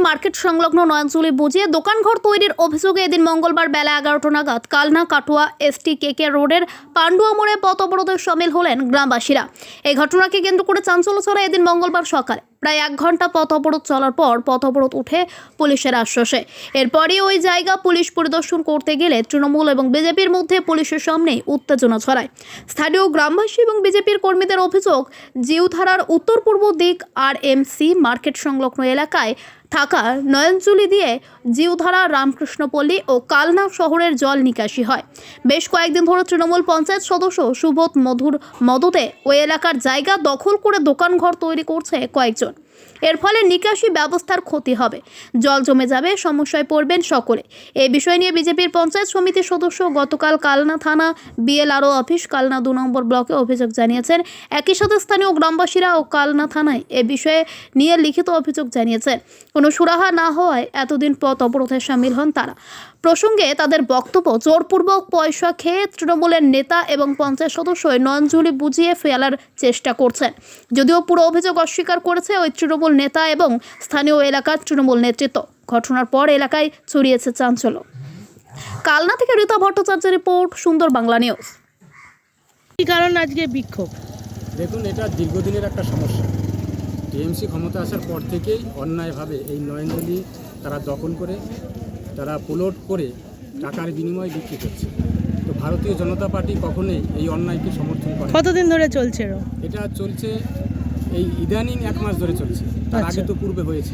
Market সংলগ্ন নয়নজলি বুঝিয়ে দোকানঘর তৈরির অভিযোগে এদিন মঙ্গলবার বেলা 11টা নাগাদ কালনা কাটুয়া ST-KK রোডের পান্ডুয়া মোড়ে পথ অবরোধে সামিল হলেন গ্রামবাসীরা। এই ঘটনাকে কেন্দ্র করে চাঞ্চল্য ছড়ায় এদিন মঙ্গলবার সকালে। প্রায় 1 ঘন্টা পথ অবরোধ চলার পর পথ অবরোধ উঠে পুলিশের আশ্বাসে। এরপরই ওই জায়গা পুলিশ পরিদর্শন করতে গেলে তৃণমূল এবং বিজেপির মধ্যে পুলিশের সামনেই উত্তেজনা ছড়ায়। স্থানীয় গ্রামবাসী এবং বিজেপির কর্মীদের অভিযোগ, জিউধারার উত্তর পূর্ব দিক RMC মার্কেট সংলগ্ন এলাকায় থাকা নয়নজলি দিয়ে জিউধারা, রামকৃষ্ণপল্লী ও কালনা শহরের জল নিকাশি হয়। বেশ কয়েকদিন ধরে তৃণমূল পঞ্চায়েত সদস্য সুবোধ মধুর মদতে ওই এলাকার জায়গা দখল করে দোকানঘর তৈরি করছে কয়েকজন। এর ফলে নিকাশি ব্যবস্থার ক্ষতি হবে, জল জমে যাবে, সমস্যায় পড়বেন সকলে। এই বিষয় নিয়ে বিজেপির পঞ্চায়েত সমিতির সদস্য গতকাল কালনা থানা BLRO অফিস কালনা 2 নম্বর ব্লকে অভিযোগ জানিয়েছেন। একই সাথে স্থানীয় গ্রামবাসীরা ও কালনা থানায় এ বিষয়ে নিয়ে লিখিত অভিযোগ জানিয়েছেন। কোনো সুরাহা না হওয়ায় এতদিন পথ অবরোধে সামিল হন তারা। প্রসঙ্গে তাদের বক্তব্য, জোরপূর্বক পয়সা খেয়ে তৃণমূলের নেতা এবং পঞ্চায়েত সদস্য নয়নজলি বুঝিয়ে ফেলার চেষ্টা করছেন। যদিও পুরো অভিযোগ অস্বীকার করেছে ওই তৃণমূল নেতা এবং স্থানীয় এলাকার তৃণমূল নেতৃত্ব। ঘটনার পর এলাকায় ছড়িয়েছে চাঞ্চল্য। কালনা থেকে রীতা ভট্টাচার্যের রিপোর্ট, সুন্দর বাংলা নিউজ। কি কারণ আজকে বিক্ষোভ? দেখুন, এটা দীর্ঘদিনের একটা সমস্যা। TMC ক্ষমতা আসার পর থেকেই অন্যায়ভাবে এই নয়নজলি তারা দখল করে, তারা প্লট করে টাকার বিনিময়ে বিক্রি করছে। তো ভারতীয় জনতা পার্টি কখনোই এই অন্যায়কে সমর্থন করে। কতদিন ধরে চলছে এটা চলছে এই ইদানিং 1 মাস ধরে চলছে, তার আগে তো পূর্বে হয়েছে।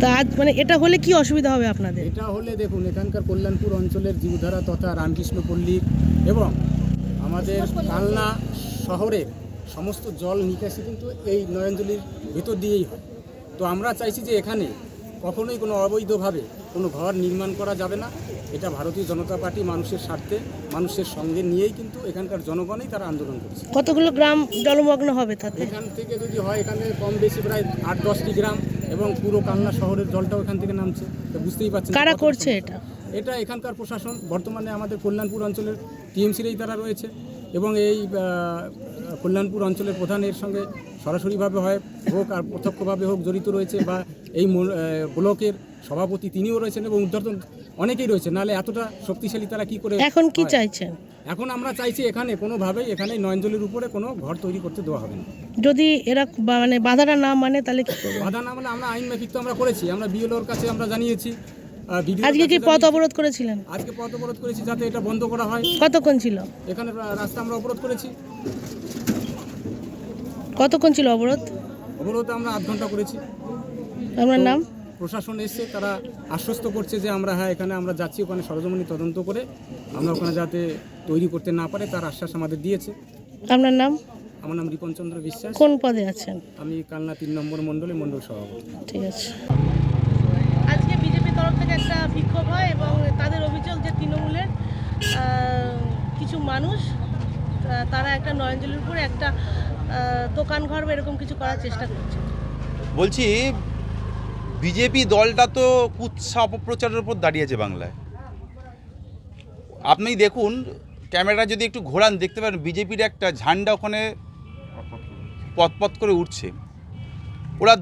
তা আজ মানে এটা হলে কি অসুবিধা হবে আপনাদের? এটা হলে দেখুন, এখানকার কল্যাণপুর অঞ্চলের জিউধারা তথা রামকৃষ্ণপল্লী এবং আমাদের কালনা শহরের সমস্ত জল নিকাশি কিন্তু এই নয়নজলির ভিতর দিয়েই হয়। তো আমরা চাইছি যে এখানে কখনোই কোনো অবৈধভাবে কোনো ঘর নির্মাণ করা যাবে না। এটা ভারতীয় জনতা পার্টি মানুষের স্বার্থে, মানুষের সঙ্গে নিয়েই কিন্তু এখানকার জনগণই তারা আন্দোলন করছে। কতগুলো গ্রাম জলমগ্ন হবে তাতে? এখান থেকে যদি হয়, এখানে কম বেশি প্রায় 8-10টি গ্রাম এবং পুরো কালনা শহরের জলটাও এখান থেকে নামছে। তো বুঝতেই পারছেন কারা করছে এটা? এটা এখানকার প্রশাসন, বর্তমানে আমাদের কল্যাণপুর অঞ্চলের TMC-রেই তারা রয়েছে এবং এই কল্যাণপুর অঞ্চলের প্রধানের সঙ্গে সরাসরিভাবে হোক আর প্রত্যক্ষভাবে হোক জড়িত রয়েছে, বা এই ব্লকের সভাপতি তিনিও রয়েছেন এবং উদ্বোধন অনেকেই রয়েছে। নাহলে এতটা শক্তিশালী তারা কি করে? এখন কি চাইছেন? এখন আমরা চাইছি এখানে কোনোভাবেই এখানে নয়নজলির উপরে কোনো ঘর তৈরি করতে দেওয়া হবে না। যদি এরা মানে বাধাটা না মানে তাহলে কি করবে? বাধা না মানে আমরা আইন মাফিক তো আমরা করেছি, আমরা BLOর কাছে আমরা জানিয়েছি। আজকে কি পথ অবরোধ করেছিলেন? আজকে পথ অবরোধ করেছি যাতে এটা বন্ধ করা হয়। কতক্ষণ ছিল এখানে রাস্তা আমরা অবরোধ করেছি। কতক্ষণ ছিল অবরোধ? অবরোধ আমরা 8 ঘন্টা করেছি। আপনার নাম? প্রশাসন এসে তারা আশ্বস্ত করছে যে আমরা এখানে আমরা যাচ্ছি, ওখানে সরজমিনি তদন্ত করে আমরা ওখানে যাতে তৈরি করতে না পারে তার আশ্বাস আমাদের দিয়েছে। আপনার নাম? আমার নাম রিপন চন্দ্র বিশ্বাস। কোন পদে আছেন? আমি কালনা 3 নম্বর মণ্ডলের মণ্ডল সভাপতি। ঠিক আছে। আজকে বিজেপি তরফ থেকে একটা বিক্ষোভ হয় এবং তাদের অভিযোগ যে তৃণমূলের কিছু মানুষ তারা একটা নয়নজলির উপরে একটা দোকানঘর এরকম কিছু করার চেষ্টা করছে। বলছি, বিজেপি দলটা তো কুৎসা অপপ্রচারের উপর দাঁড়িয়েছে বাংলায়। আপনি দেখুন, ক্যামেরা যদি একটু ঘোরান দেখতে পারেন বিজেপির একটা ঝান্ডা ওখানে পথ করে উঠছে। ওরা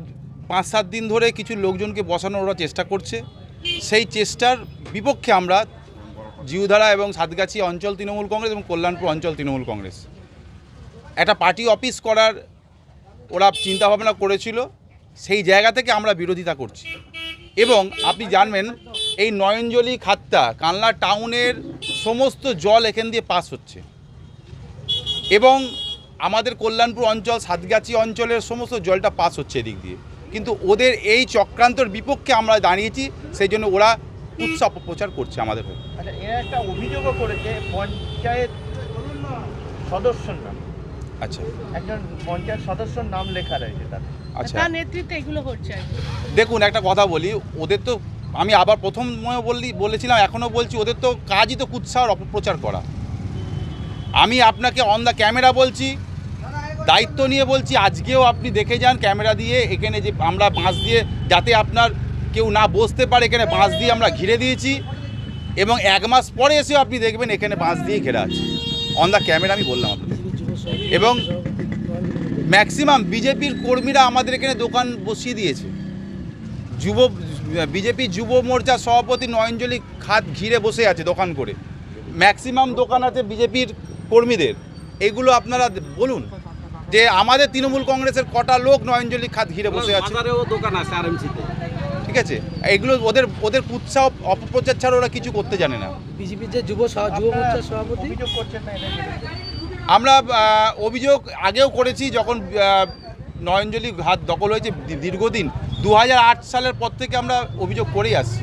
5-7 দিন ধরে কিছু লোকজনকে বসানোর ওরা চেষ্টা করছে। সেই চেষ্টার বিপক্ষে আমরা জিউধারা এবং সাতগাছি অঞ্চল তৃণমূল কংগ্রেস এবং কল্যাণপুর অঞ্চল তৃণমূল কংগ্রেস একটা পার্টি অফিস করার ওরা চিন্তাভাবনা করেছিল। সেই জায়গা থেকে আমরা বিরোধিতা করছি। এবং আপনি জানবেন এই নয়নজলি খাতটা কালনা টাউনের সমস্ত জল এখান দিয়ে পাস হচ্ছে এবং আমাদের কল্যাণপুর অঞ্চল, সাতগাছি অঞ্চলের সমস্ত জলটা পাস হচ্ছে এদিক দিয়ে। কিন্তু ওদের এই চক্রান্তর বিপক্ষে আমরা দাঁড়িয়েছি, সেই জন্য ওরা কুৎসা অপপ্রচার করছে আমাদের হয়ে। আচ্ছা, এরা একটা অভিযোগও করেছে পঞ্চায়েত সদস্যর নাম। আচ্ছা, একজন পঞ্চায়েত সদস্যর নাম লেখা রয়েছে তাতে। আচ্ছা, তার নেতৃত্বে এগুলো করছে। দেখুন একটা কথা বলি, ওদের তো আমি আবার প্রথম বলেছিলাম, এখনও বলছি, ওদের তো কাজই তো কুৎসা আর অপপ্রচার করা। আমি আপনাকে অন দ্য ক্যামেরা বলছি, দায়িত্ব নিয়ে বলছি, আজকেও আপনি দেখে যান ক্যামেরা দিয়ে এখানে যে আমরা বাঁশ দিয়ে যাতে আপনার কেউ না বসতে পারে এখানে বাঁশ দিয়ে আমরা ঘিরে দিয়েছি এবং 1 মাস পরে এসেও আপনি দেখবেন এখানে বাঁশ দিয়ে ঘেরা আছে। অন দ্য ক্যামেরা আমি বললাম আপনাদের। এবং ম্যাক্সিমাম বিজেপির কর্মীরা আমাদের এখানে দোকান বসিয়ে দিয়েছে বিজেপি যুব মোর্চা সভাপতি নয়নজলি খাত ঘিরে বসে আছে দোকান করে, ম্যাক্সিমাম দোকান আছে বিজেপির কর্মীদের। এগুলো আপনারা বলুন যে আমাদের তৃণমূল কংগ্রেসের কটা লোক নয়নজলি খাত ঘিরে বসে আছে, দোকান আছে আরএমসিতে। ঠিক আছে? এগুলো ওদের উৎসাহ অপপ্রচার ছাড়া ওরা কিছু করতে জানে না। বিজেপির যে যুব মোর্চার সভাপতি, অভিযোগ করছেন না এটা নিয়ে? আমরা অভিযোগ আগেও করেছি, যখন নয়নজলি ঘাট দখল হয়েছে দীর্ঘদিন 2008 সালের পর থেকে আমরা অভিযোগ করেই আসছি,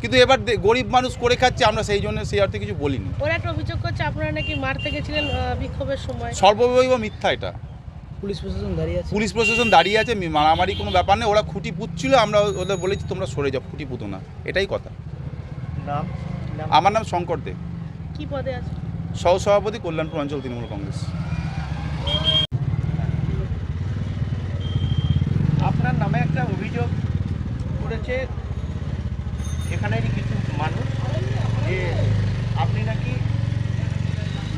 কিন্তু এবার গরিব মানুষ করে খাচ্ছে, আমরা সেই জন্য সেই অর্থে কিছু বলিনি। ওরা একটা অভিযোগ করছে আপনারা নাকি মারতে গেছিলেন বিক্ষোভের সময়। সর্ববৈব মিথ্যা এটা। পুলিশ প্রশাসন দাঁড়িয়ে আছে। পুলিশ প্রশাসন দাঁড়িয়ে আছে, মারামারি কোনো ব্যাপার নেই। ওরা খুঁটি পুঁতছিল, আমরা ওদের বলেছি তোমরা সরে যাও, খুঁটি পুঁতো না, এটাই কথা। নাম? আমার নাম শঙ্কর দে, কি পদে আছে? সহসভাপতি কল্যাণপুর অঞ্চল তৃণমূল কংগ্রেস। আপনার নামে একটা অভিযোগ করেছে এখানেরই কিছু মানুষ যে আপনি নাকি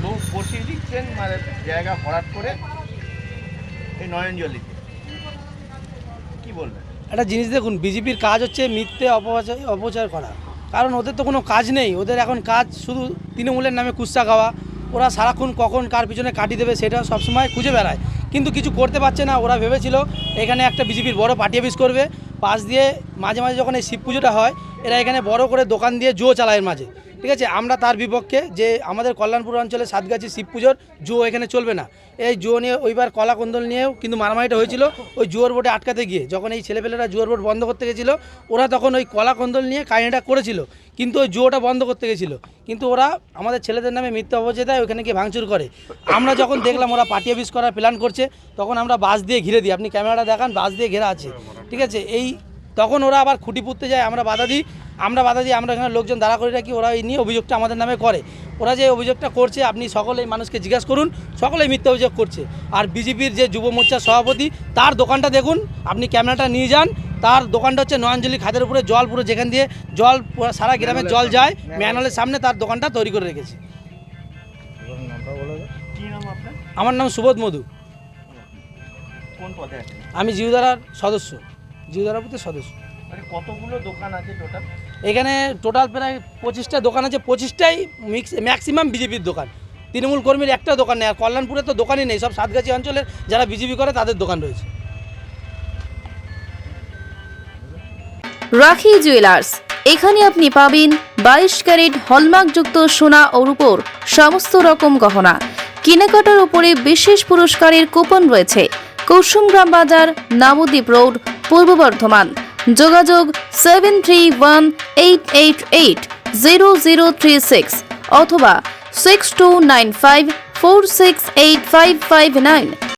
লোক বসিয়ে দিচ্ছেন, মানে জায়গা ভরাট করে এই নয়নজলিতে, কি বলবেন? একটা জিনিস দেখুন, বিজেপির কাজ হচ্ছে মিথ্যে অপপ্রচার করা, কারণ ওদের তো কোনো কাজ নেই। ওদের এখন কাজ শুধু তৃণমূলের নামে কুৎসা খাওয়া। ওরা সারাক্ষণ কখন কার পিছনে কাটি দেবে সেটা সবসময় খুঁজে বেড়ায়, কিন্তু কিছু করতে পারছে না। ওরা ভেবেছিল এখানে একটা বিজেপির বড় পার্টি অফিস করবে, পাশ দিয়ে মাঝে মাঝে যখন এই শিব পুজোটা হয় এরা এখানে বড় করে দোকান দিয়ে জো চালায় মাঝে, ঠিক আছে? আমরা তার বিপক্ষে, যে আমাদের কল্যাণপুর অঞ্চলে সাতগাছি শিব পুজোর জো এখানে চলবে না। এই জো নিয়ে ওইবার কলাকন্দল নিয়েও কিন্তু মারামারিটা হয়েছিল ওই জুয়োর বোর্ডে আটকাতে গিয়ে। যখন এই ছেলেপেলেরা জুয়োর বোর্ড বন্ধ করতে গেছিলো, ওরা তখন ওই কলাকন্দল নিয়ে কাহিনিটা করেছিল, কিন্তু ওই জুয়োটা বন্ধ করতে গেছিলো, কিন্তু ওরা আমাদের ছেলেদের নামে মিথ্যা অপপ্রচার দেয়, ওখানে গিয়ে ভাঙচুর করে। আমরা যখন দেখলাম ওরা পার্টি অফিস করার প্ল্যান করছে, তখন আমরা বাস দিয়ে ঘিরে দিই। আপনি ক্যামেরাটা দেখান, বাস দিয়ে ঘেরা আছে, ঠিক আছে? তখন ওরা আবার খুঁটি পুঁততে যায়, আমরা বাধা দিই। আমরা এখানে লোকজন দাঁড়া করে রাখি, ওরা এই নিয়ে অভিযোগটা আমাদের নামে করে। ওরা যে অভিযোগটা করছে আপনি সকলেই মানুষকে জিজ্ঞাসা করুন, সকলেই মিথ্যা অভিযোগ করছে। আর বিজেপির যে যুব মোর্চার সভাপতি, তার দোকানটা দেখুন, আপনি ক্যামেরাটা নিয়ে যান। তার দোকানটা হচ্ছে নয়নজলি খাদের উপরে জল, পুরো যেখান দিয়ে জল পুরো সারা গ্রামে জল যায়, ম্যানহোলের সামনে তার দোকানটা তৈরি করে রেখেছে। কি নাম আপনার? আমার নাম সুবোধ মধু, কোন পদে আছেন? আমি জিউদারার সদস্য, জিউদারা বুথের সদস্য। মানে কতগুলো দোকান আছে টোটাল? এখানে টোটাল প্রায় 25টা দোকান আছে, 25টাই ম্যাক্সিমাম বিজেপির দোকান। তৃণমূল কর্মীর একটা দোকান নেই। আর কল্যাণপুরে তো দোকানই নেই, সব সাতগাছি অঞ্চলের যারা বিজেপি করে তাদের দোকান রয়েছে। রাখি জুয়েলার্স, এখানে আপনি পাবেন 22 ক্যারেট হলমার্কযুক্ত সোনা ও রূপোর সমস্ত রকম গহনা। কেনাকাটার উপরে বিশেষ পুরস্কারের কুপন রয়েছে। কুসুমগ্রাম বাজার, নবদ্বীপ রোড, পূর্ব বর্ধমান। যোগাযোগ 7318880036 অথবা 6295468559।